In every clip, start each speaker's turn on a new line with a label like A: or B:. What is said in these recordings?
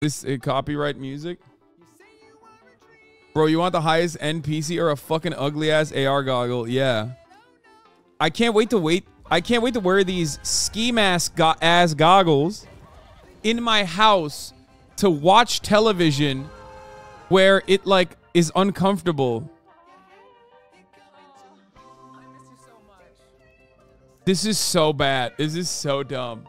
A: This copyright music. Bro, you want the highest end PC or a fucking ugly ass AR goggle? Yeah. I can't wait to wear these ski mask ass goggles in my house to watch television where it like is uncomfortable. This is so bad. This is so dumb.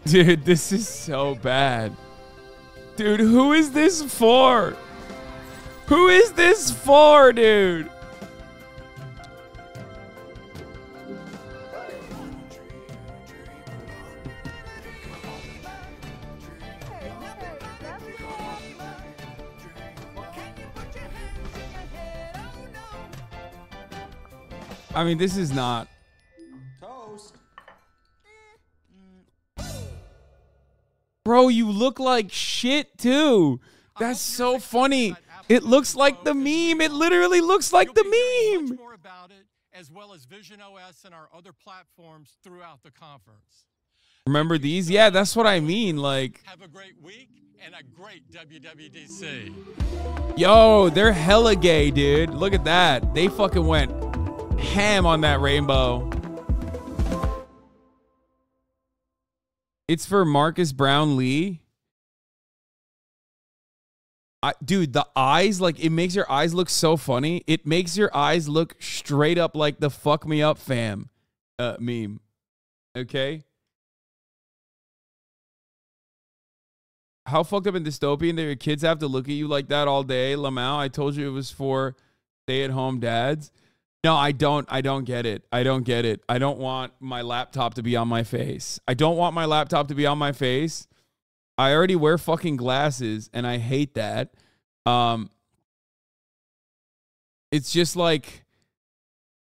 A: Dude, this is so bad. Dude, who is this for? Who is this for, dude? I mean, this is not.
B: Toast.
A: Bro, you look like shit too. That's so funny. It looks like the meme. It literally looks like the meme.
C: More about it, as well as Vision OS and our other platforms throughout the conference.
A: Remember these? Yeah, that's what I mean. Like,
C: have a great week and a great WWDC.
A: Yo, they're hella gay, dude. Look at that. They fucking went ham on that rainbow. It's for Marcus Brown Lee. Dude, the eyes, like, it makes your eyes look so funny. It makes your eyes look straight up like the fuck me up fam meme. Okay? How fucked up and dystopian that your kids have to look at you like that all day, Lamau? I told you it was for stay-at-home dads. No, I don't get it. I don't get it. I don't want my laptop to be on my face. I don't want my laptop to be on my face. I already wear fucking glasses, and I hate that. It's just like,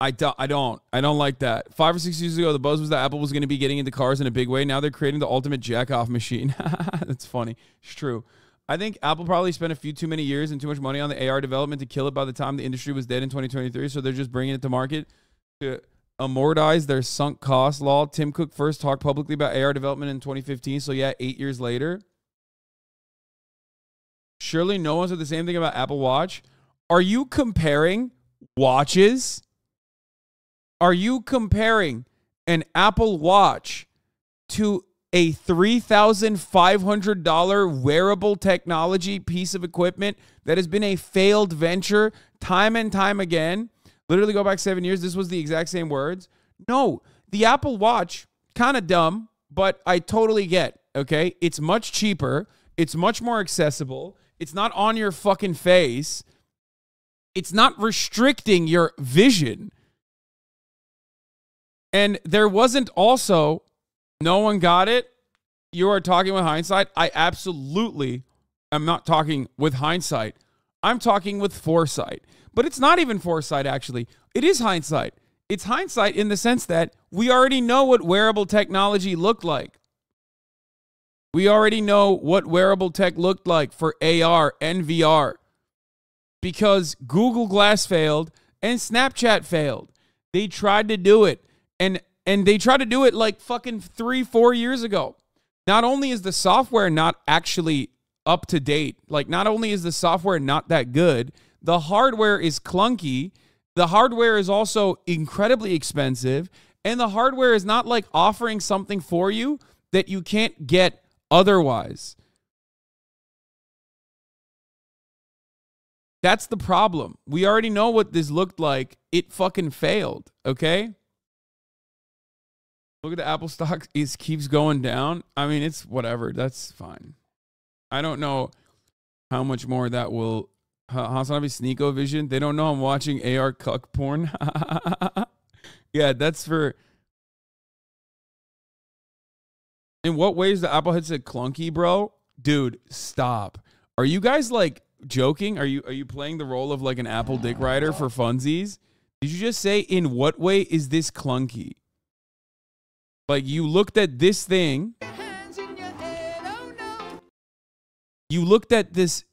A: I don't like that. 5 or 6 years ago, the buzz was that Apple was going to be getting into cars in a big way. Now they're creating the ultimate jack-off machine. That's funny. It's true. I think Apple probably spent a few too many years and too much money on the AR development to kill it by the time the industry was dead in 2023. So they're just bringing it to market to amortize their sunk cost. Law. Tim Cook first talked publicly about AR development in 2015. So yeah, 8 years later. Surely no one said the same thing about Apple Watch. Are you comparing watches? Are you comparing an Apple Watch to a $3,500 wearable technology piece of equipment that has been a failed venture time and time again? Literally go back 7 years. This was the exact same words. No, the Apple Watch, kind of dumb, but I totally get, okay? It's much cheaper. It's much more accessible. It's not on your fucking face. It's not restricting your vision. And there wasn't also... No one got it. You are talking with hindsight. I absolutely am not talking with hindsight. I'm talking with foresight. But it's not even foresight, actually. It is hindsight. It's hindsight in the sense that we already know what wearable technology looked like. We already know what wearable tech looked like for AR and VR. Because Google Glass failed and Snapchat failed. They tried to do it. And they tried to do it like fucking 3-4 years ago. Not only is the software not actually up to date, like not only is the software not that good, the hardware is clunky. The hardware is also incredibly expensive. And the hardware is not like offering something for you that you can't get otherwise. That's the problem. We already know what this looked like. It fucking failed, okay? Look at the Apple stock. It keeps going down. I mean, it's whatever. That's fine. I don't know how much more that will... HasanAbi Sneeko Vision. They don't know I'm watching AR cuck porn. Yeah, that's for... In what way is the Apple headset clunky, bro? Dude, stop. Are you guys, like, joking? Are you playing the role of, like, an Apple dick rider for funsies? Did you just say, in what way is this clunky? Like, you looked at this thing. You looked at this.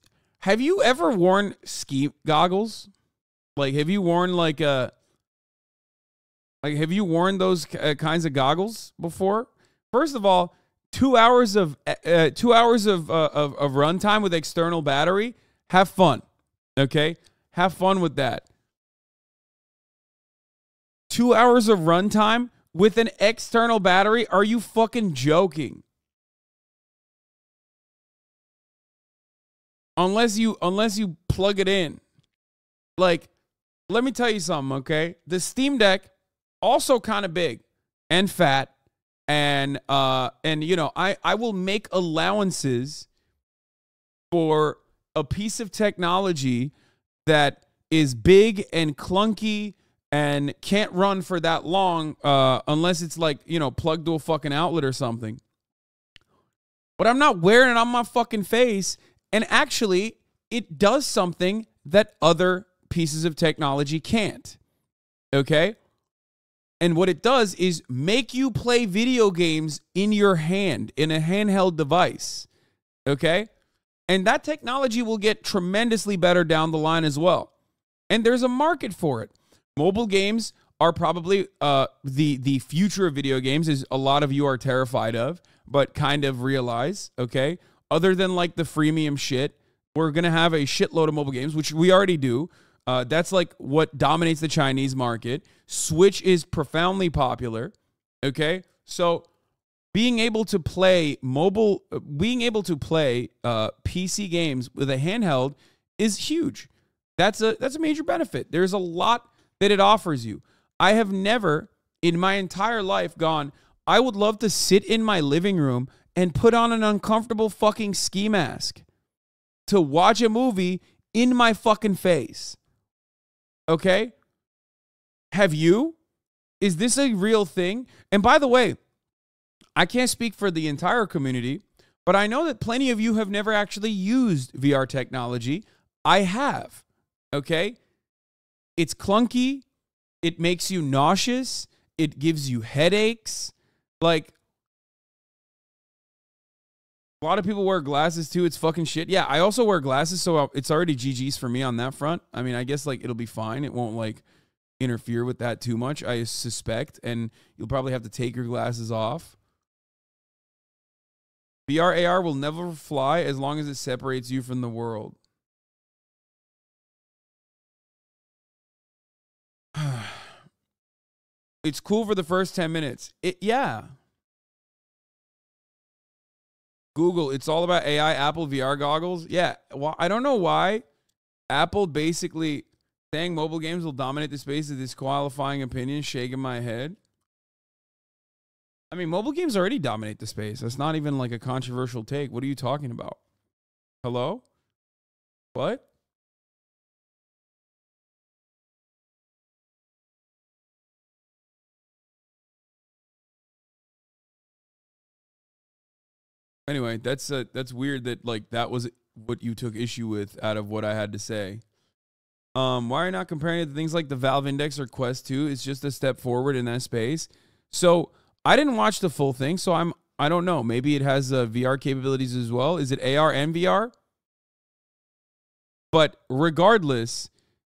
A: have you ever worn ski goggles? Like, have you worn have you worn those kinds of goggles before? First of all, 2 hours of runtime with external battery. Have fun, okay? Have fun with that. 2 hours of runtime with an external battery? Are you fucking joking? Unless you plug it in. Like, let me tell you something, okay? The Steam Deck, also kind of big and fat, and you know, I will make allowances for a piece of technology that is big and clunky and can't run for that long unless it's like, you know, plugged to a fucking outlet or something. But I'm not wearing it on my fucking face, and actually it does something that other pieces of technology can't. Okay? And what it does is make you play video games in your hand, in a handheld device. Okay? And that technology will get tremendously better down the line as well. And there's a market for it. Mobile games are probably the future of video games, as a lot of you are terrified of, but kind of realize, okay? Other than like the freemium shit, we're going to have a shitload of mobile games, which we already do. That's like what dominates the Chinese market. Switch is profoundly popular, okay? So being able to play PC games with a handheld is huge. That's a major benefit. There's a lot that it offers you. I have never in my entire life gone, I would love to sit in my living room and put on an uncomfortable fucking ski mask to watch a movie in my fucking face. Okay? Have you? Is this a real thing? And by the way, I can't speak for the entire community, but I know that plenty of you have never actually used VR technology. I have. Okay? It's clunky. It makes you nauseous. It gives you headaches. Like, a lot of people wear glasses too. It's fucking shit. Yeah, I also wear glasses, so it's already GG's for me on that front. I mean, I guess like it'll be fine. It won't like interfere with that too much, I suspect. And you'll probably have to take your glasses off. VR AR will never fly as long as it separates you from the world. It's cool for the first 10 minutes. Yeah. Google, it's all about AI, Apple VR goggles. Yeah, well, I don't know why Apple basically saying mobile games will dominate the space of disqualifying opinion, shaking my head. I mean, mobile games already dominate the space. That's not even like a controversial take. What are you talking about? Hello? What? Anyway, that's weird that like that was what you took issue with out of what I had to say. Why are you not comparing it to things like the Valve Index or Quest 2? It's just a step forward in that space. So I didn't watch the full thing, so I don't know. Maybe it has VR capabilities as well. Is it AR and VR? But regardless,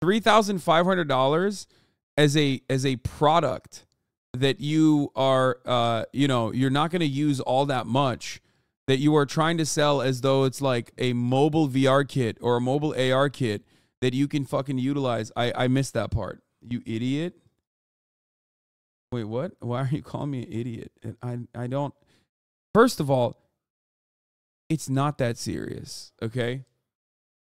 A: $3,500 as a product that you are you're not going to use all that much, that you are trying to sell as though it's like a mobile VR kit or a mobile AR kit that you can fucking utilize. I missed that part. You idiot. Wait, what? Why are you calling me an idiot? I don't. First of all, it's not that serious, okay?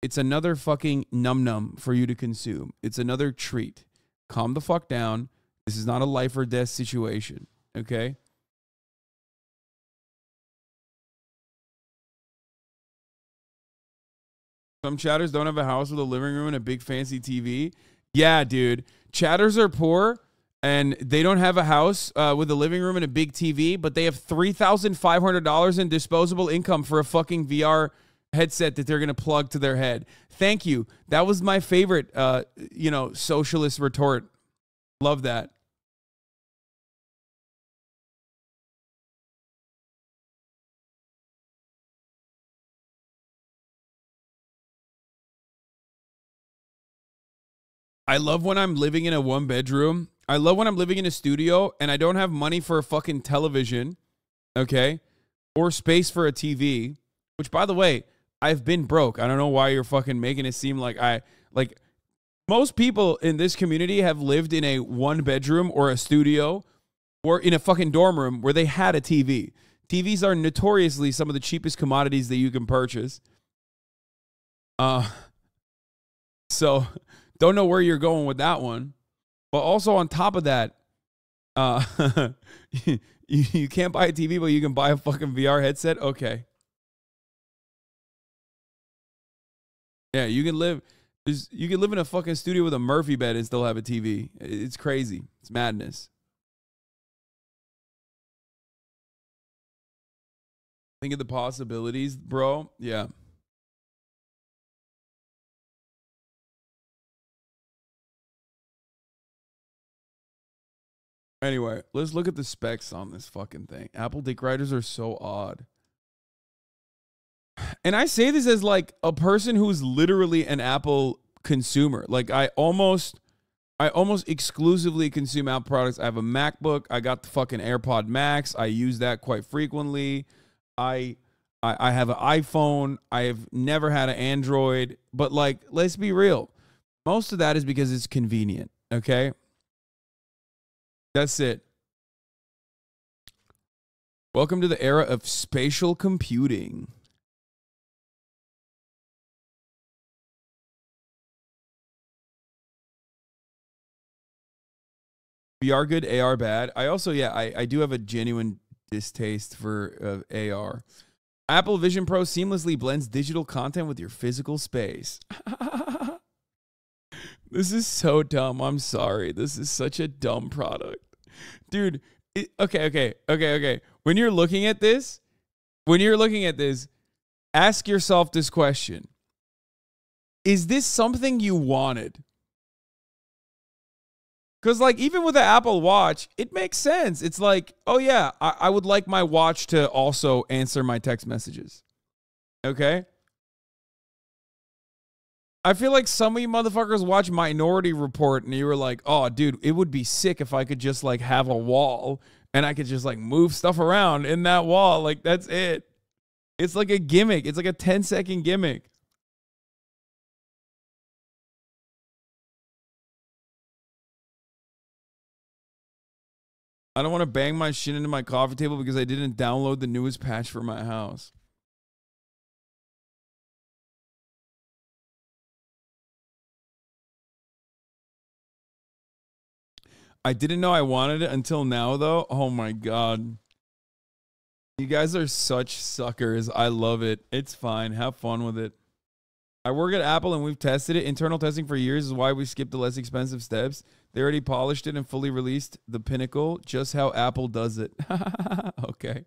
A: It's another fucking num-num for you to consume. It's another treat. Calm the fuck down. This is not a life or death situation, okay? Some chatters don't have a house with a living room and a big fancy TV. Yeah, dude. Chatters are poor and they don't have a house with a living room and a big TV, but they have $3,500 in disposable income for a fucking VR headset that they're going to plug to their head. Thank you. That was my favorite, socialist retort. Love that. I love when I'm living in a 1-bedroom. I love when I'm living in a studio and I don't have money for a fucking television, okay? Or space for a TV, which, by the way, I've been broke. I don't know why you're fucking making it seem like most people in this community have lived in a 1-bedroom or a studio or in a fucking dorm room where they had a TV. TVs are notoriously some of the cheapest commodities that you can purchase. So don't know where you're going with that one. But also on top of that, you can't buy a TV, but you can buy a fucking VR headset? Okay. Yeah, you can live in a fucking studio with a Murphy bed and still have a TV. It's crazy. It's madness. Think of the possibilities, bro. Yeah. Anyway, let's look at the specs on this fucking thing. Apple dick riders are so odd. And I say this as like a person who's literally an Apple consumer. Like I almost exclusively consume Apple products. I have a MacBook. I got the fucking AirPod Max. I use that quite frequently. I have an iPhone. I have never had an Android. But like, let's be real. Most of that is because it's convenient. Okay. That's it. Welcome to the era of spatial computing. VR good, AR bad. I also, I do have a genuine distaste for AR. Apple Vision Pro seamlessly blends digital content with your physical space. This is so dumb. I'm sorry. This is such a dumb product. Dude, okay. When you're looking at this, ask yourself this question. Is this something you wanted? Because, like, even with the Apple Watch, it makes sense. It's like, oh, yeah, I would like my watch to also answer my text messages. Okay? I feel like some of you motherfuckers watch Minority Report and you were like, oh, dude, it would be sick if I could just, like, have a wall and I could just, like, move stuff around in that wall. Like, that's it. It's like a gimmick. It's like a 10-second gimmick. I don't want to bang my shin into my coffee table because I didn't download the newest patch for my house. I didn't know I wanted it until now, though. Oh, my God. You guys are such suckers. I love it. It's fine. Have fun with it. I work at Apple, and we've tested it. Internal testing for years is why we skipped the less expensive steps. They already polished it and fully released the pinnacle, just how Apple does it. Okay.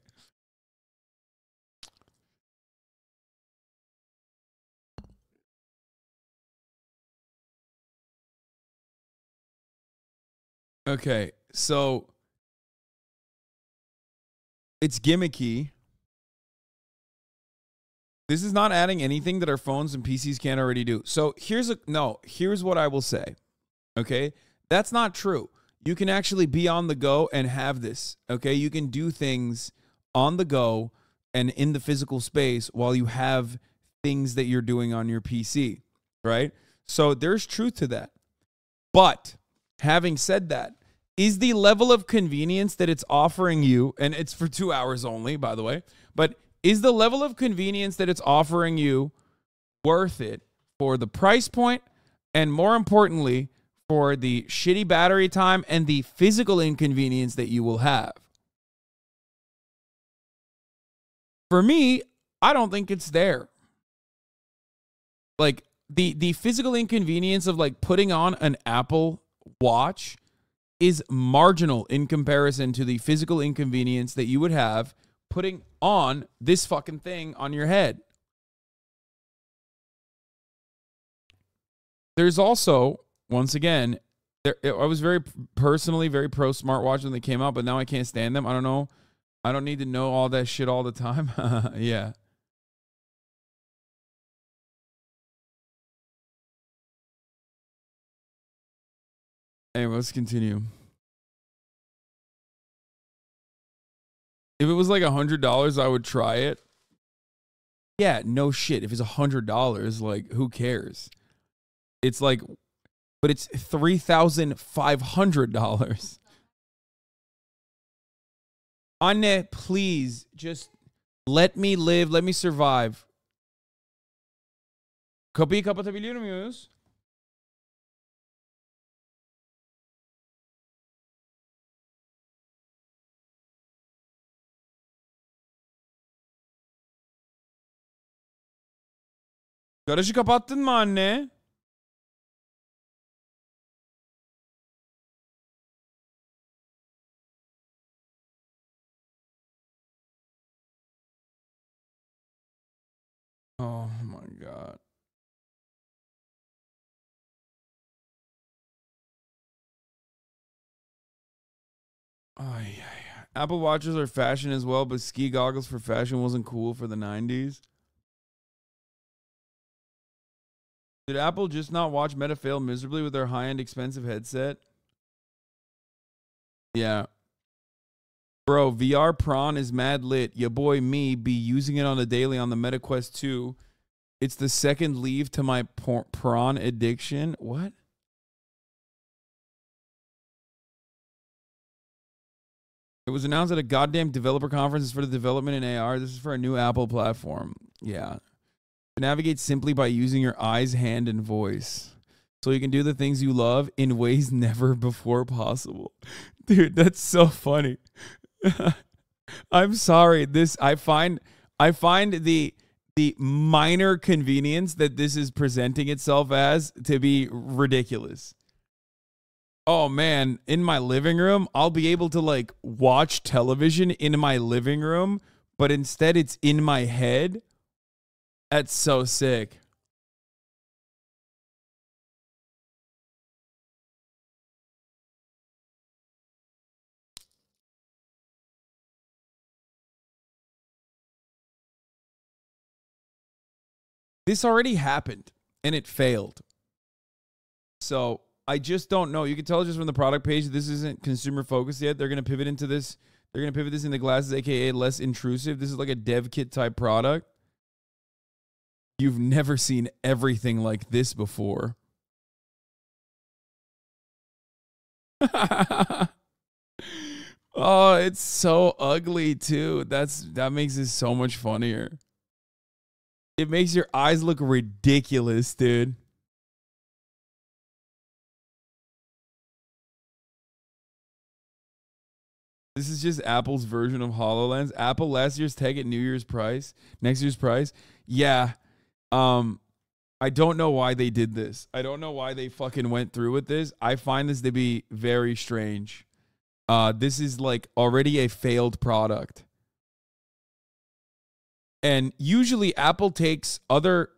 A: Okay, so it's gimmicky. This is not adding anything that our phones and PCs can't already do. So here's what I will say. Okay? That's not true. You can actually be on the go and have this. Okay? You can do things on the go and in the physical space while you have things that you're doing on your PC, right? So there's truth to that. But having said that, is the level of convenience that it's offering you, and it's for 2 hours only, by the way, but is the level of convenience that it's offering you worth it for the price point and, more importantly, for the shitty battery time and the physical inconvenience that you will have? For me, I don't think it's there. Like, the physical inconvenience of, like, putting on an Apple Watch is marginal in comparison to the physical inconvenience that you would have putting on this fucking thing on your head. There's also, once again, I was personally very pro smartwatch when they came out, but now I can't stand them. I don't know. I don't need to know all that shit all the time. Yeah. Anyway, let's continue. If it was like $100, I would try it. Yeah, no shit. If it's $100, like, who cares? It's like, but it's $3,500. Anne, please, just let me live, let me survive. Kapıyı kapatabiliyor muyuz? Garajı kapattın mı anne? Oh my God. Oh, yeah. Apple Watches are fashion as well, but ski goggles for fashion wasn't cool for the 90s. Did Apple just not watch Meta fail miserably with their high-end expensive headset? Yeah. Bro, VR prawn is mad lit. Your boy me be using it on the daily on the Meta Quest 2. It's the second leave to my prawn addiction. What? It was announced at a goddamn developer conference for the development in AR. This is for a new Apple platform. Yeah. Navigate simply by using your eyes, hand, and voice. So you can do the things you love in ways never before possible. Dude, that's so funny. I'm sorry. I find the minor convenience that this is presenting itself as to be ridiculous. Oh man, in my living room, I'll be able to like watch television in my living room, but instead it's in my head. That's so sick. This already happened and it failed. So I just don't know. You can tell just from the product page, this isn't consumer focused yet. They're going to pivot into this. They're going to pivot this into glasses, AKA less intrusive. This is like a dev kit type product. You've never seen everything like this before. Oh, it's so ugly too. That makes it so much funnier. It makes your eyes look ridiculous, dude. This is just Apple's version of HoloLens. Apple last year's tech at next year's price. Yeah. I don't know why they did this. I don't know why they fucking went through with this. I find this to be very strange. This is like already a failed product. And usually Apple takes other...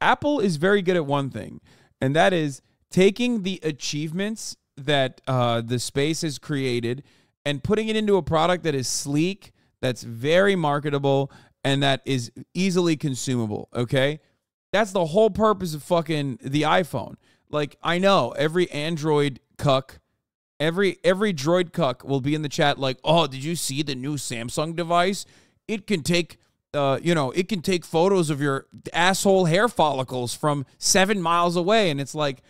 A: Apple is very good at one thing, and that is taking the achievements that the space has created and putting it into a product that is sleek, that's very marketable, and that is easily consumable, okay? That's the whole purpose of fucking the iPhone. Like, I know every Android cuck, every droid cuck will be in the chat like, oh, did you see the new Samsung device? It can take, it can take photos of your asshole hair follicles from 7 miles away. And it's like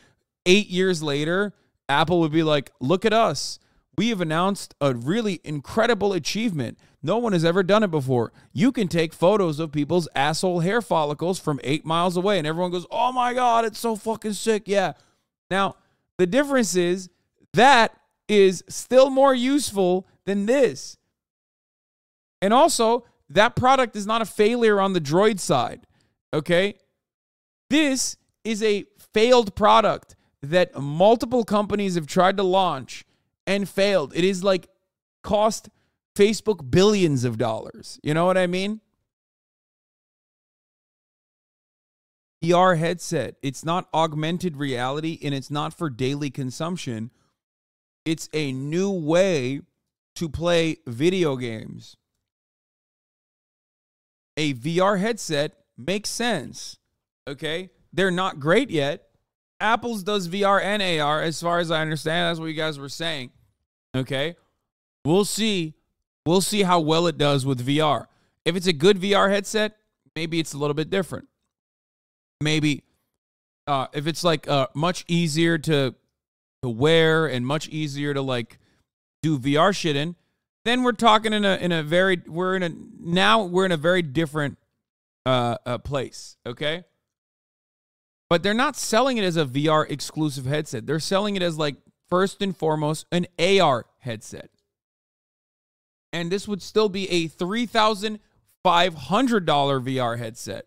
A: 8 years later, Apple would be like, look at us. We have announced a really incredible achievement. No one has ever done it before. You can take photos of people's asshole hair follicles from 8 miles away. And everyone goes, oh my God, it's so fucking sick. Yeah. Now, the difference is that is still more useful than this. And also, that product is not a failure on the Droid side. Okay? This is a failed product that multiple companies have tried to launch and failed. It is like cost Facebook billions of dollars. You know what I mean? VR headset. It's not augmented reality and it's not for daily consumption. It's a new way to play video games. A VR headset makes sense. Okay? They're not great yet. Apple's does VR and AR, as far as I understand. That's what you guys were saying. Okay, we'll see. We'll see how well it does with VR. If it's a good VR headset, maybe it's a little bit different. Maybe if it's like much easier to wear and much easier to like do VR shit in, then we're talking in a very different place. Okay. But they're not selling it as a VR exclusive headset. They're selling it as like first and foremost an AR headset. And this would still be a $3,500 VR headset.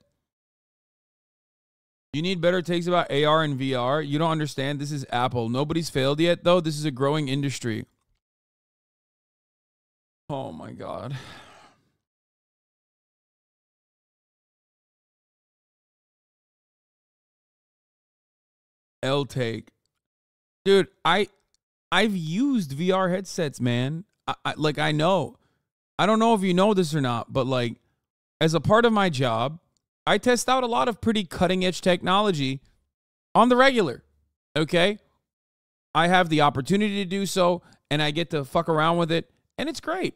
A: You need better takes about AR and VR. You don't understand. This is Apple. Nobody's failed yet, though. This is a growing industry. Oh, my God. L-Take. Dude, I've used VR headsets, man. I know. I don't know if you know this or not, but like as a part of my job, I test out a lot of pretty cutting edge technology on the regular. Okay? I have the opportunity to do so and I get to fuck around with it and it's great.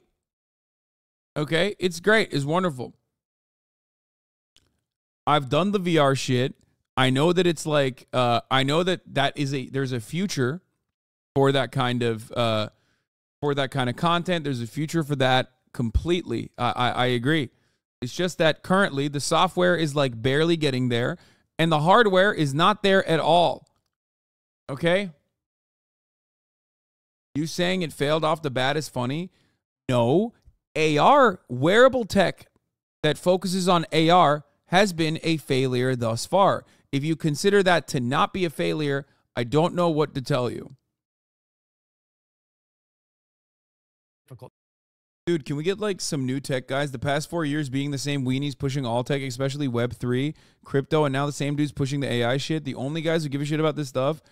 A: Okay? It's great. It's wonderful. I've done the VR shit. I know that it's like I know that there's a future for that kind of content. There's a future for that completely. I agree. It's just that currently the software is like barely getting there and the hardware is not there at all. Okay? You saying it failed off the bat is funny? No. AR, wearable tech that focuses on AR has been a failure thus far. If you consider that to not be a failure, I don't know what to tell you. Dude, can we get like some new tech guys? The past 4 years being the same weenies pushing all tech, especially Web3, crypto, and now the same dudes pushing the AI shit. The only guys who give a shit about this stuff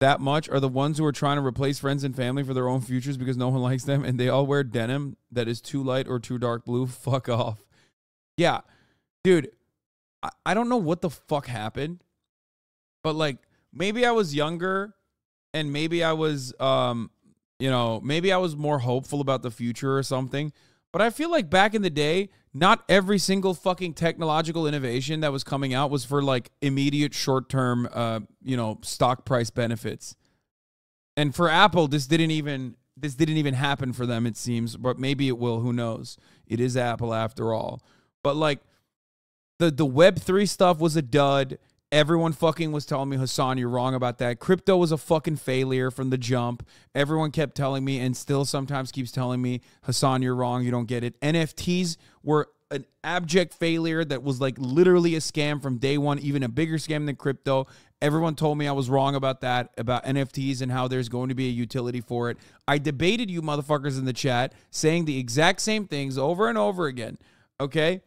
A: that much are the ones who are trying to replace friends and family for their own futures because no one likes them, and they all wear denim that is too light or too dark blue. Fuck off. Yeah, dude, I don't know what the fuck happened, but like maybe I was younger and maybe I was maybe I was more hopeful about the future or something. But I feel like back in the day, not every single fucking technological innovation that was coming out was for like immediate short-term stock price benefits. And for Apple, this didn't even happen for them, it seems, but maybe it will, who knows. It is Apple after all. But like the Web3 stuff was a dud. Everyone fucking was telling me, Hasan, you're wrong about that. Crypto was a fucking failure from the jump. Everyone kept telling me and still sometimes keeps telling me, Hasan, you're wrong. You don't get it. NFTs were an abject failure that was like literally a scam from day one, even a bigger scam than crypto. Everyone told me I was wrong about that, about NFTs and how there's going to be a utility for it. I debated you motherfuckers in the chat saying the exact same things over and over again. Okay?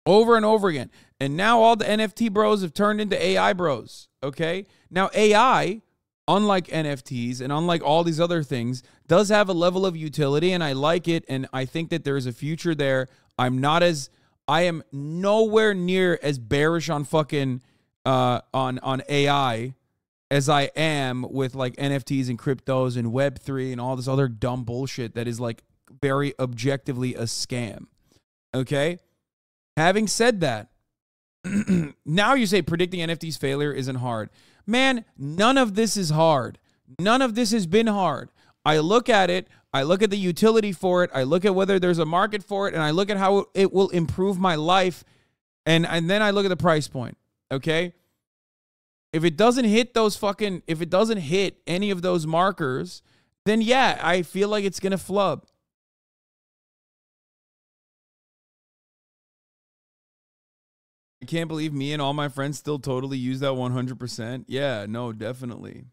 A: Over and over again. And now all the NFT bros have turned into AI bros, okay? Now AI, unlike NFTs and unlike all these other things, does have a level of utility, and I like it, and I think that there is a future there. I am nowhere near as bearish on fucking on AI as I am with like NFTs and cryptos and Web3 and all this other dumb bullshit that is like very objectively a scam, okay? Having said that, now you say predicting NFT's failure isn't hard. Man, none of this is hard. None of this has been hard. I look at it. I look at the utility for it. I look at whether there's a market for it, and I look at how it will improve my life, and then I look at the price point, okay? If it doesn't hit any of those markers, then yeah, I feel like it's going to flub. I can't believe me and all my friends still totally use that 100%. Yeah, no, definitely.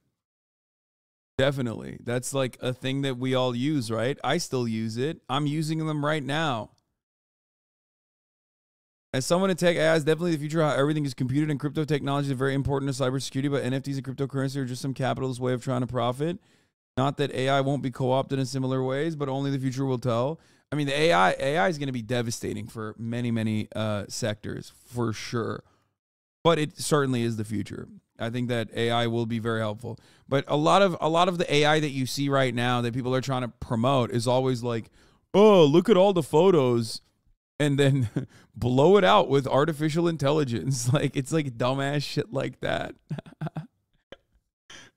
A: Definitely. That's like a thing that we all use, right? I still use it. I'm using them right now. As someone in tech, AI is definitely the future. How everything is computed, and crypto technology is very important to cybersecurity, but NFTs and cryptocurrency are just some capitalist way of trying to profit. Not that AI won't be co-opted in similar ways, but only the future will tell. I mean, the AI is going to be devastating for many, many sectors, for sure. But it certainly is the future. I think that AI will be very helpful. But a lot of the AI that you see right now that people are trying to promote is always like, oh, look at all the photos, and then blow it out with artificial intelligence. Like, it's like dumbass shit like that.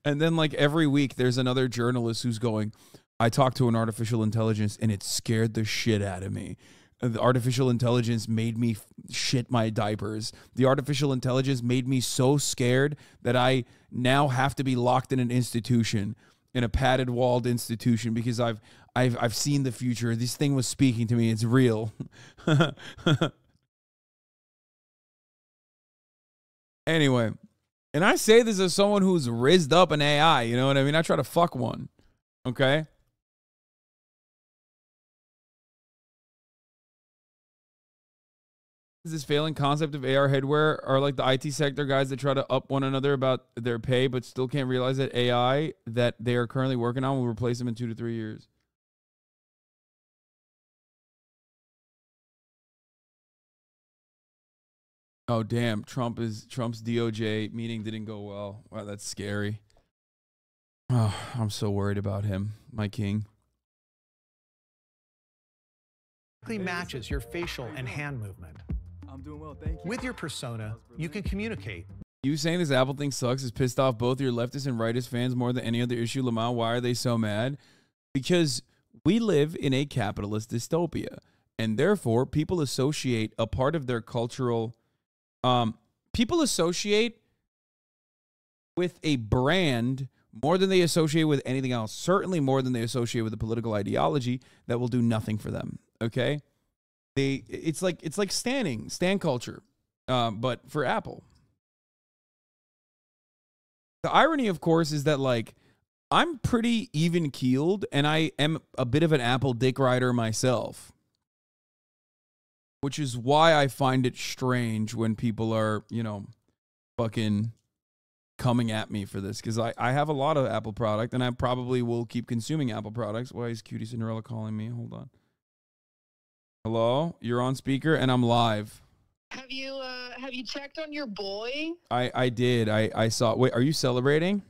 A: And then like every week there's another journalist who's going, I talked to an artificial intelligence and it scared the shit out of me. The artificial intelligence made me shit my diapers. The artificial intelligence made me so scared that I now have to be locked in an institution, in a padded walled institution, because I've seen the future. This thing was speaking to me. It's real. Anyway, and I say this as someone who's rizzed up an AI, you know what I mean? I try to fuck one. Okay? This failing concept of AR headwear are like the IT sector guys that try to up one another about their pay, but still can't realize that AI that they are currently working on will replace them in 2 to 3 years. Oh, damn. Trump's DOJ meeting didn't go well. Wow, that's scary. Oh, I'm so worried about him, my king.
D: Matches your facial and hand movement.
B: I'm doing well, thank you.
D: With your persona, you can communicate.
A: You saying this Apple thing sucks has pissed off both your leftist and rightist fans more than any other issue. Lamau, why are they so mad? Because we live in a capitalist dystopia, and therefore people associate a part of their cultural... people associate with a brand more than they associate with anything else. Certainly more than they associate with a political ideology that will do nothing for them. Okay? It's like stan culture, but for Apple. The irony, of course, is that like I'm pretty even keeled, and I am a bit of an Apple dick rider myself, which is why I find it strange when people are, you know, fucking coming at me for this, because I have a lot of Apple product, and I probably will keep consuming Apple products. Why is Cutie Cinderella calling me? Hold on. Hello, you're on speaker and I'm live.
E: Have you checked on your boy?
A: I did. I saw. Wait, are you celebrating?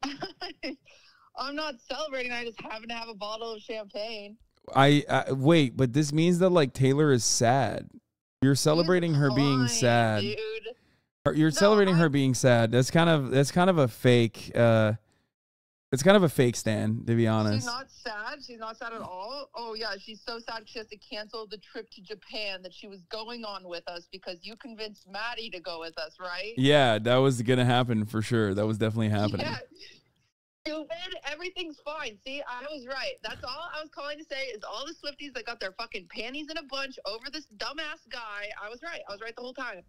E: I'm not celebrating. I just happen to have a bottle of champagne.
A: Wait, but this means that like Taylor is sad. You're celebrating her being sad.
E: Dude.
A: You're celebrating her being sad. That's kind of a fake. It's kind of a fake stan, to be honest.
E: She's not sad. She's not sad at all. Oh, yeah. She's so sad she has to cancel the trip to Japan that she was going on with us because you convinced Maddie to go with us, right?
A: Yeah, that was going to happen for sure. That was definitely happening.
E: Yeah. Stupid. Everything's fine. See, I was right. That's all I was calling to say is all the Swifties that got their fucking panties in a bunch over this dumbass guy. I was right. I was right the whole time.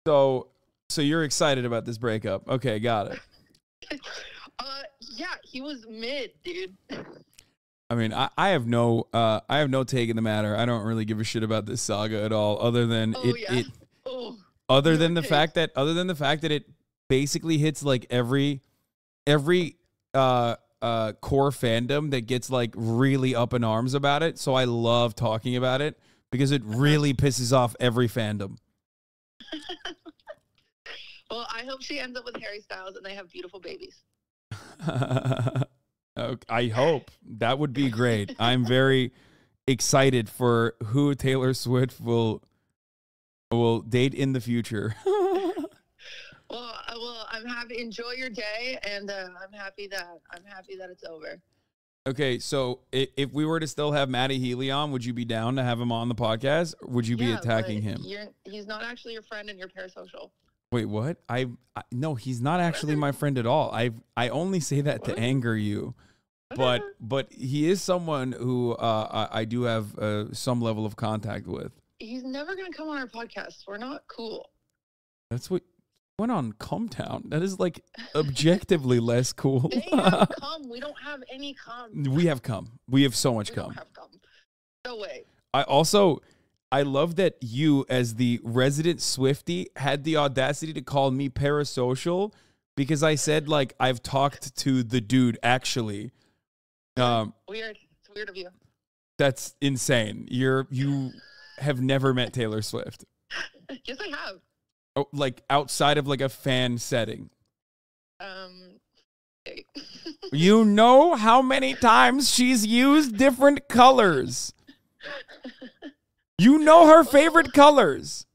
A: So you're excited about this breakup. Okay, got it.
E: Yeah, he was mid, dude.
A: I mean, I have no take in the matter. I don't really give a shit about this saga at all, other than other than the fact that it basically hits like every core fandom that gets like really up in arms about it. So I love talking about it because it really pisses off every fandom.
E: Well, I hope she ends up with Harry Styles and they have beautiful babies.
A: I hope. That would be great. I'm very excited for who Taylor Swift will date in the future.
E: Well, I'm happy. Enjoy your day, and I'm happy that it's over.
A: Okay, so if we were to still have Matty Healy on, would you be down to have him on the podcast? Or would you be attacking him?
E: He's not actually your friend, and you're parasocial.
A: Wait, what? No, he's not actually my friend at all. I only say that to anger you, but he is someone who I do have some level of contact with.
E: He's never gonna come on our podcast. We're not cool.
A: That's what went on Cumtown. That is like objectively less cool.
E: They have cum. We don't have any cum.
A: We have cum. We have so much cum.
E: Don't have cum. No way.
A: I love that you, as the resident Swiftie, had the audacity to call me parasocial because I said, like, I've talked to the dude, actually.
E: Weird. It's weird of you.
A: That's insane. You have never met Taylor Swift.
E: Yes, I have.
A: Oh, like outside of like a fan setting. You know how many times she's used different colors. You know her favorite colors.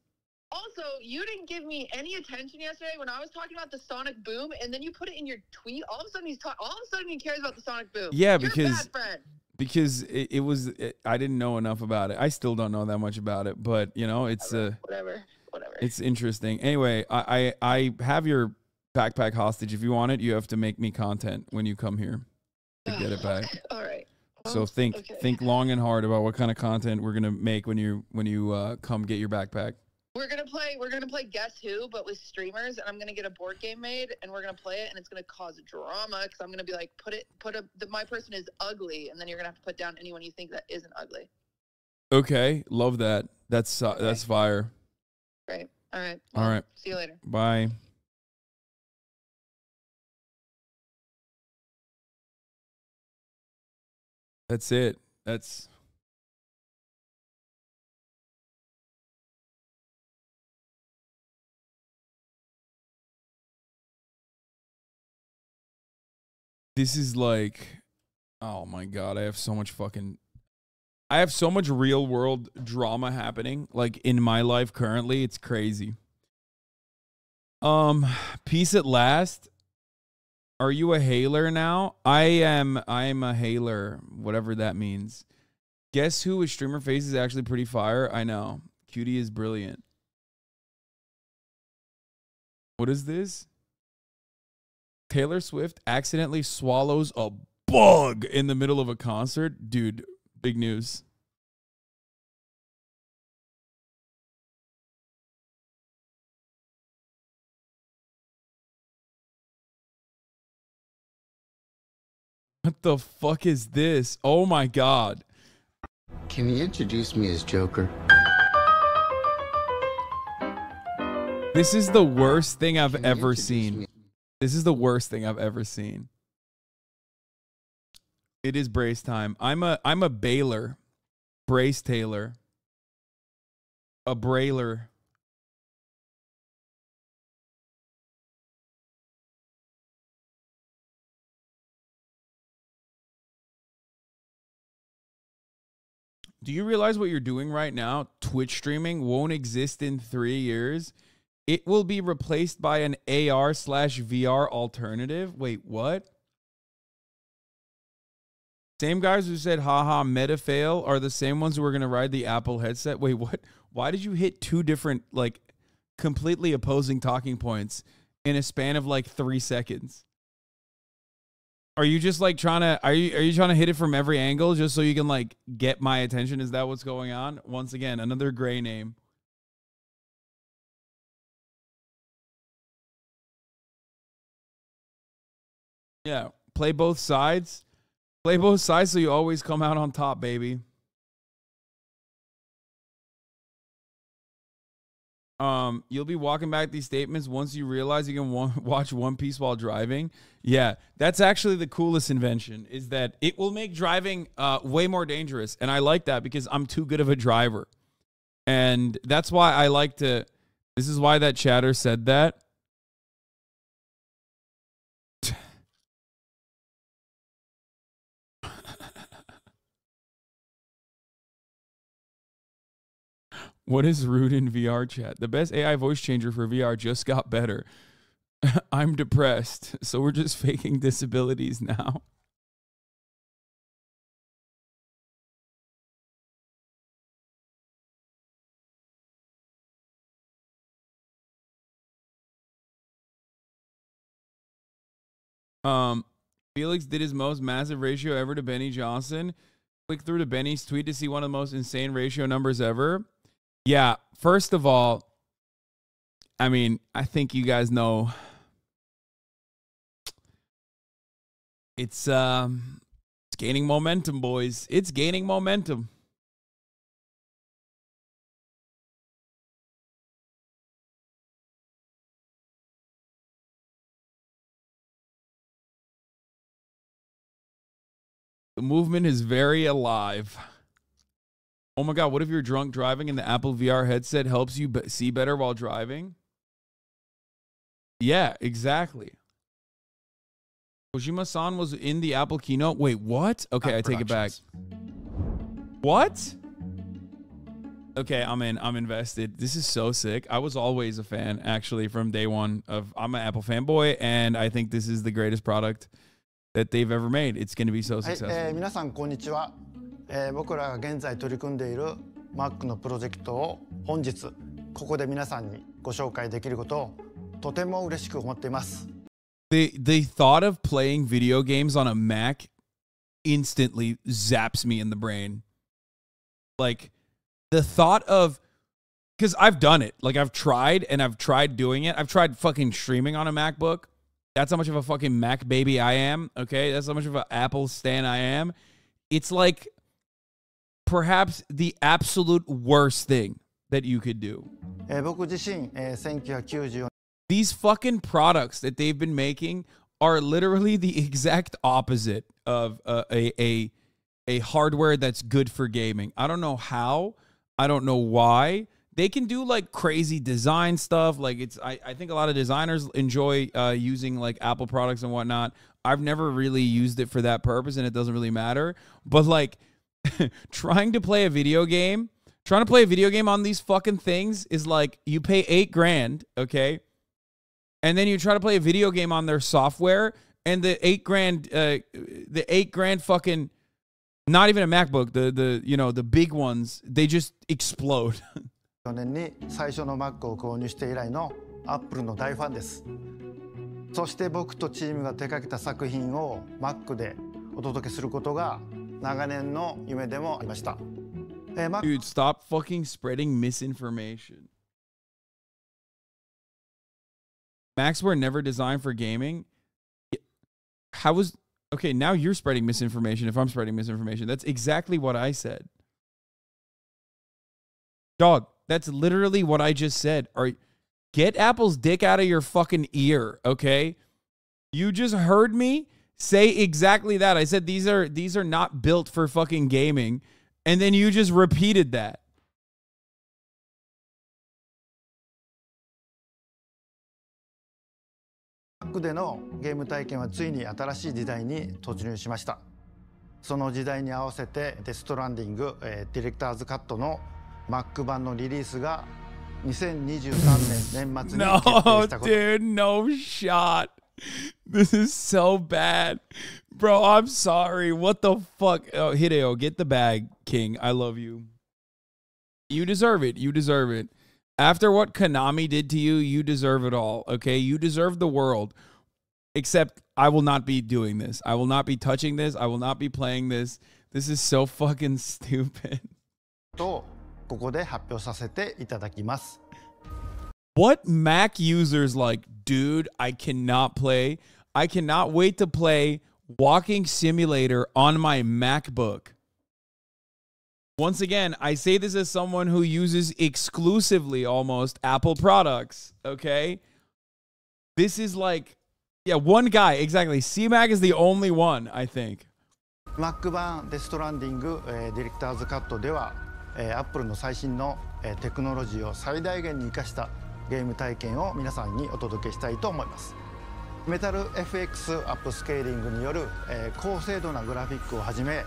E: Also, you didn't give me any attention yesterday when I was talking about the sonic boom, and then you put it in your tweet. All of a sudden, he cares about the sonic boom.
A: Yeah,
E: You're a bad friend.
A: Because I didn't know enough about it. I still don't know that much about it, but you know, it's
E: whatever.
A: It's interesting. Anyway, I have your backpack hostage. If you want it, you have to make me content when you come here to get it back.
E: All right.
A: So think long and hard about what kind of content we're gonna make when you come get your backpack.
E: We're gonna play Guess Who, but with streamers, and I'm gonna get a board game made, and we're gonna play it, and it's gonna cause drama because I'm gonna be like, my person is ugly, and then you're gonna have to put down anyone you think that isn't ugly.
A: Okay, love that. That's fire.
E: Great. All right.
A: All right.
E: See you later.
A: Bye. That's it. This is like, oh my God, I have so much real world drama happening like in my life currently. It's crazy. Peace at last. Are you a hailer now? I am a hailer, whatever that means. Guess who with streamer face is actually pretty fire? I know. Cutie is brilliant. What is this? Taylor Swift accidentally swallows a bug in the middle of a concert? Dude, big news. What the fuck is this? Oh my God.
F: Can you introduce me as Joker?
A: This is the worst thing I've ever seen. This is the worst thing I've ever seen. It is brace time. I'm a bailer. Brace Taylor. A brailer. Do you realize what you're doing right now? Twitch streaming won't exist in 3 years. It will be replaced by an AR/VR alternative. Wait, what? Same guys who said, haha, meta fail are the same ones who are going to ride the Apple headset. Wait, what? Why did you hit two different, like, completely opposing talking points in a span of like 3 seconds? Are you just like trying to, are you trying to hit it from every angle just so you can like get my attention? Is that what's going on? Once again, another gray name. Yeah, play both sides. Play both sides so you always come out on top, baby. You'll be walking back these statements once you realize you can watch One Piece while driving. Yeah, that's actually the coolest invention, is that it will make driving way more dangerous. And I like that because I'm too good of a driver. And that's why I like to, this is why that chatter said that. What is rude in VR chat? The best AI voice changer for VR just got better. I'm depressed, so we're just faking disabilities now. Felix did his most massive ratio ever to Benny Johnson. Click through to Benny's tweet to see one of the most insane ratio numbers ever. Yeah, first of all, I mean, I think you guys know it's gaining momentum, boys. It's gaining momentum. The movement is very alive. Oh my God, what if you're drunk driving and the Apple VR headset helps you see better while driving? Yeah, exactly. Kojima-san was in the Apple keynote. Wait, what? Okay, I take it back. What? Okay, I'm in. I'm invested. This is so sick. I was always a fan, actually, from day one. I'm an Apple fanboy, and I think this is the greatest product that they've ever made. It's going to be so successful.
G: 皆さんこんにちは。僕らが現在取り組んでいる Mac のプロジェクトを本日ここで皆さんにご紹介できることをとても嬉しく思っています。
A: The thought of playing video games on a Mac instantly zaps me in the brain. Like the thought of, because I've done it. Like I've tried doing it. I've tried fucking streaming on a MacBook. That's how much of a fucking Mac baby I am. Okay, that's how much of an Apple stan I am. It's like perhaps the absolute worst thing that you could do.
G: 僕自身、1994
A: These fucking products that they've been making are literally the exact opposite of a hardware that's good for gaming. I don't know how. I don't know why. They can do like crazy design stuff. Like I think a lot of designers enjoy using like Apple products and whatnot. I've never really used it for that purpose, and it doesn't really matter. But like trying to play a video game on these fucking things is like you pay $8,000, okay? And then you try to play a video game on their software, and the $8,000 fucking, not even a MacBook, the big ones, they just explode.
G: 年に最初の Mac を購入して以来の Apple の大ファンです。そして僕とチームが手掛けた作品を Mac でお届けすることが長年の夢でもありました。
A: Dude, stop fucking spreading misinformation. Macs were never designed for gaming. Okay, now you're spreading misinformation if I'm spreading misinformation. That's exactly what I said. Dog, that's literally what I just said. Get Apple's dick out of your fucking ear, okay? You just heard me say exactly that. I said these are not built for fucking gaming, and then you just repeated that.
G: Mac でのゲーム体験はついに新しい時代に突入しました。その時代に合わせてデストランディング、ディレクターズカットの Mac 版のリリースが2023年年末に決定したこと。
A: No, dude, no shot. This is so bad. Bro, I'm sorry. What the fuck? Oh, Hideo, get the bag, King. I love you. You deserve it. You deserve it. After what Konami did to you, you deserve it all, okay? You deserve the world. Except I will not be doing this. I will not be touching this. I will not be playing this. This is so fucking stupid.
G: とここで発表させていただきます。
A: What Mac users like, dude, I cannot wait to play Walking Simulator on my MacBook. Once again, I say this as someone who uses exclusively almost Apple products, okay? This is like, yeah, one guy, exactly. C-Mac is the only one, I think.
G: Mac 版デストランディング、ディレクターズカットでは、Apple の最新の、テクノロジーを最大限に生かしたゲーム体験を皆さんにお届けしたいと思います。メタル FX アップスケーリングによる、高精度なグラフィックをはじめ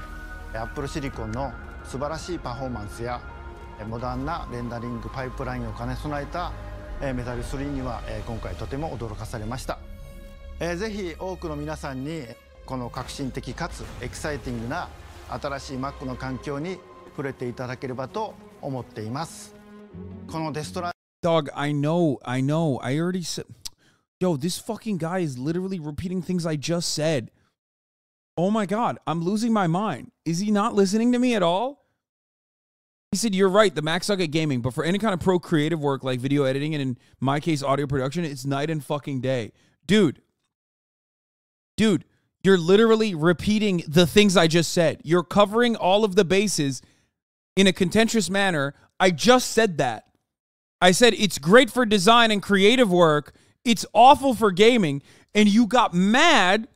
G: Apple シリコンの素晴らしいパフォーマンスやモダンなレンダリングパイプラインを兼ね備えたメタル3には今回とても驚かされました。ぜひ多くの皆さんにこの革新的かつエキサイティングな新しい Mac の環境に触れていただければと思っています。このデストラ
A: Dog, I know. I already said. Yo, this fucking guy is literally repeating things I just said. Oh my God, I'm losing my mind. Is he not listening to me at all? He said, you're right, the Macs suck at gaming, but for any kind of pro creative work like video editing and in my case, audio production, it's night and fucking day. Dude, you're literally repeating the things I just said. You're covering all of the bases in a contentious manner. I just said that. I said it's great for design and creative work. It's awful for gaming. And you got mad.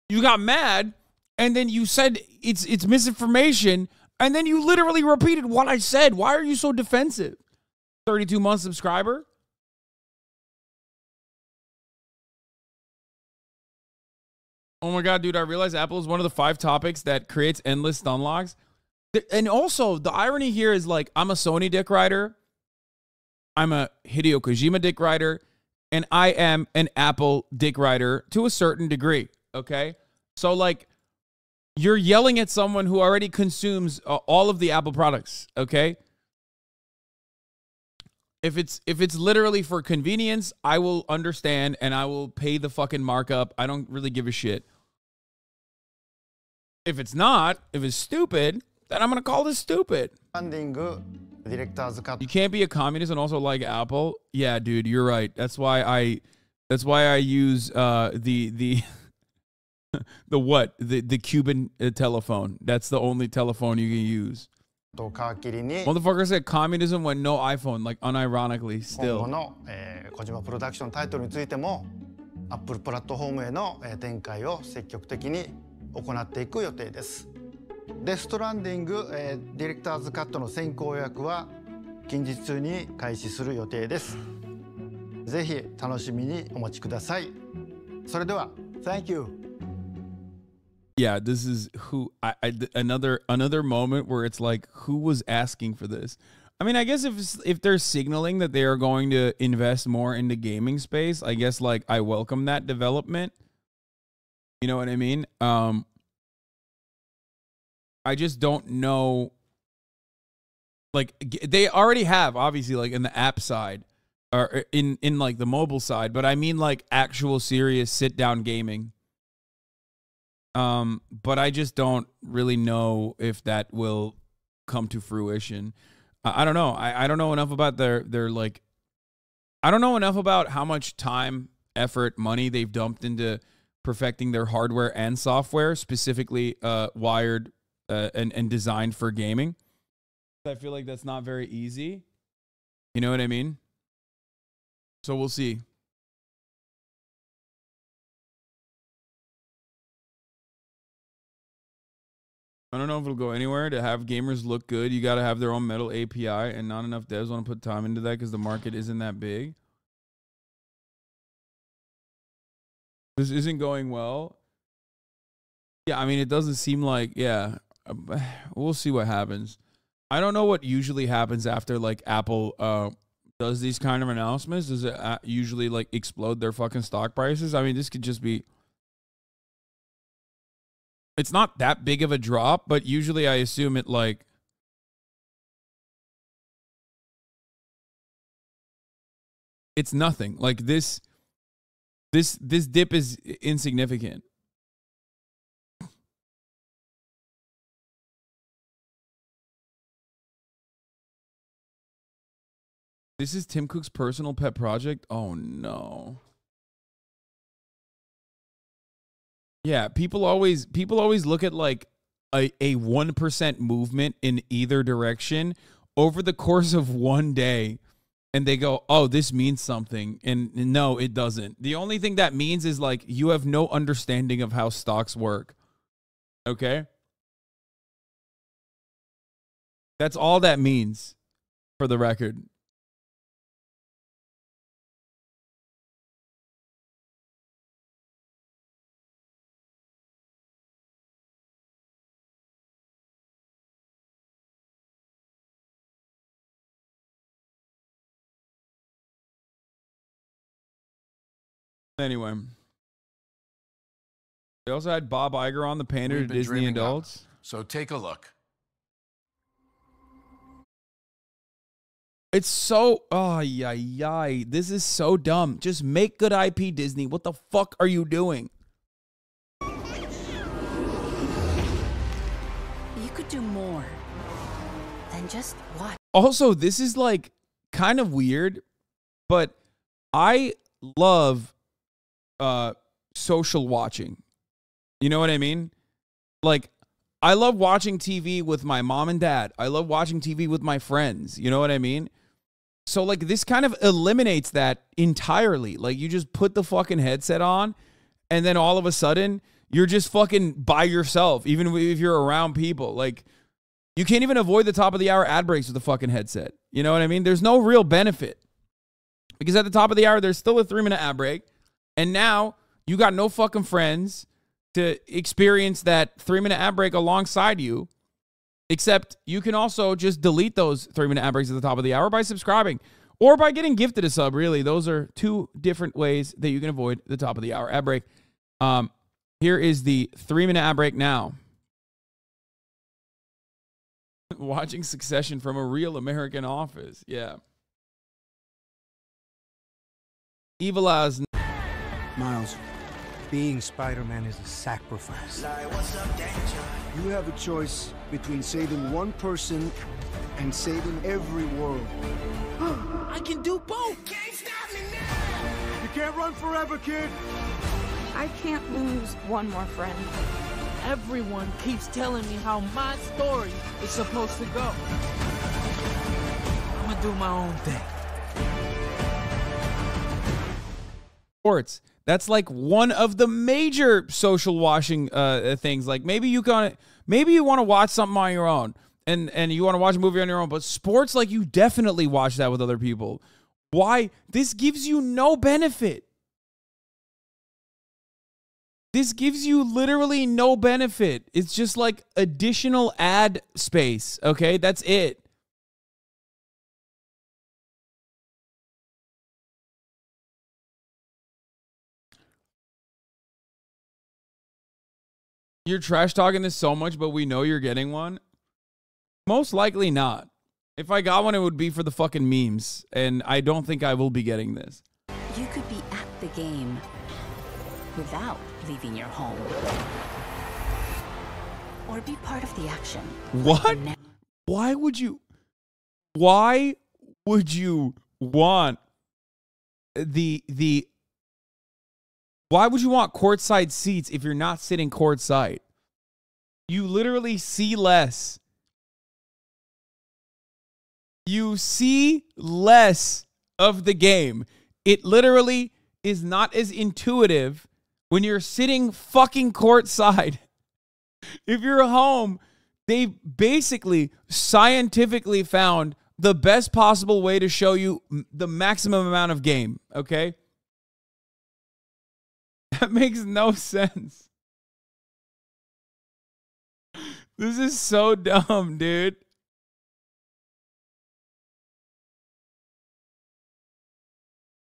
A: And then you said it's misinformation. And then you literally repeated what I said. Why are you so defensive? 32-month subscriber? Oh my God, dude, I realize Apple is one of the 5 topics that creates endless stun locks. And also, the irony here is like, I'm a Sony dick rider, I'm a Hideo Kojima dick rider, and I am an Apple dick rider to a certain degree, okay? So, like, you're yelling at someone who already consumes all of the Apple products, okay? If it's literally for convenience, I will understand and I will pay the fucking markup. I don't really give a shit. If it's not, if it's stupid, then I'm going to call this stupid. You can't be a communist and also like Apple. Yeah, dude, you're right. That's why I use the the Cuban telephone. That's the only telephone you can use. Motherfucker said communism when no iPhone, like unironically still.
G: 今後の小島プロダクションタイトルについても Apple プラットフォームへの展開を積極的に行っていく予定です。デストランディングディレクターズカットの先行予約は近日中に開始する予定です。ぜひ楽しみにお待ちください。それでは Thank you.
A: Yeah, this is who another moment where it's like, who was asking for this? I mean, I guess if they're signaling that they are going to invest more into gaming space, I guess like I welcome that development. You know what I mean? I just don't know. Like they already have, obviously, like in the app side or in like the mobile side, but I mean like actual serious sit down gaming. But I just don't really know if that will come to fruition. I don't know. I don't know enough about their like, I don't know enough about how much time, effort, money they've dumped into perfecting their hardware and software, specifically wired and designed for gaming. I feel like that's not very easy. You know what I mean? So we'll see. I don't know if it'll go anywhere. To have gamers look good, you got to have their own metal API, and not enough devs want to put time into that because the market isn't that big. This isn't going well. Yeah, I mean, it doesn't seem like, yeah, we'll see what happens. I don't know what usually happens after, like, Apple does these kind of announcements. Does it usually, like, explode their fucking stock prices? I mean, this could just be... It's not that big of a drop, but usually I assume it like it's nothing. Like this dip is insignificant. This is Tim Cook's personal pet project? Oh no. Yeah, people always look at like a 1% movement in either direction over the course of one day and they go, "Oh, this means something." And no, it doesn't. The only thing that means is like you have no understanding of how stocks work. Okay? That's all that means, for the record. Anyway, they also had Bob Iger on, the pander to Disney adults.
H: So take a look.
A: It's so, oh, yeah. This is so dumb. Just make good IP, Disney. What the fuck are you doing?
I: You could do more than just watch.
A: Also, this is like kind of weird, but I love social watching. You know what I mean? Like, I love watching TV with my mom and dad. I love watching TV with my friends. You know what I mean? So, like, this kind of eliminates that entirely. Like, you just put the fucking headset on, and then all of a sudden, you're just fucking by yourself, even if you're around people. Like, you can't even avoid the top of the hour ad breaks with the fucking headset. You know what I mean? There's no real benefit. Because at the top of the hour, there's still a 3-minute ad break. And now you got no fucking friends to experience that 3-minute ad break alongside you. Except you can also just delete those 3-minute ad breaks at the top of the hour by subscribing or by getting gifted a sub. Really, those are two different ways that you can avoid the top of the hour ad break. Here is the 3-minute ad break now. Watching Succession from a real American office. Yeah. Evil as
H: Miles, being Spider-Man is a sacrifice. You have a choice between saving one person and saving every world.
J: I can do both.
H: You can't run forever, kid.
I: I can't lose one more friend.
J: Everyone keeps telling me how my story is supposed to go. I'm gonna do my own thing.
A: sports. That's like one of the major social washing things. Like maybe you want to watch something on your own and you want to watch a movie on your own, but sports, like, you definitely watch that with other people. Why? This gives you no benefit. This gives you literally no benefit. It's just like additional ad space, okay? That's it. You're trash talking this so much, but we know you're getting one. Most likely not. If I got one, it would be for the fucking memes, and I don't think I will be getting this.
I: You could be at the game without leaving your home. Or be part of the action.
A: What? Why would you want why would you want courtside seats if you're not sitting courtside? You literally see less. You see less of the game. It literally is not as intuitive when you're sitting fucking courtside. If you're home, they basically scientifically found the best possible way to show you the maximum amount of game, okay? That makes no sense. This is so dumb, dude.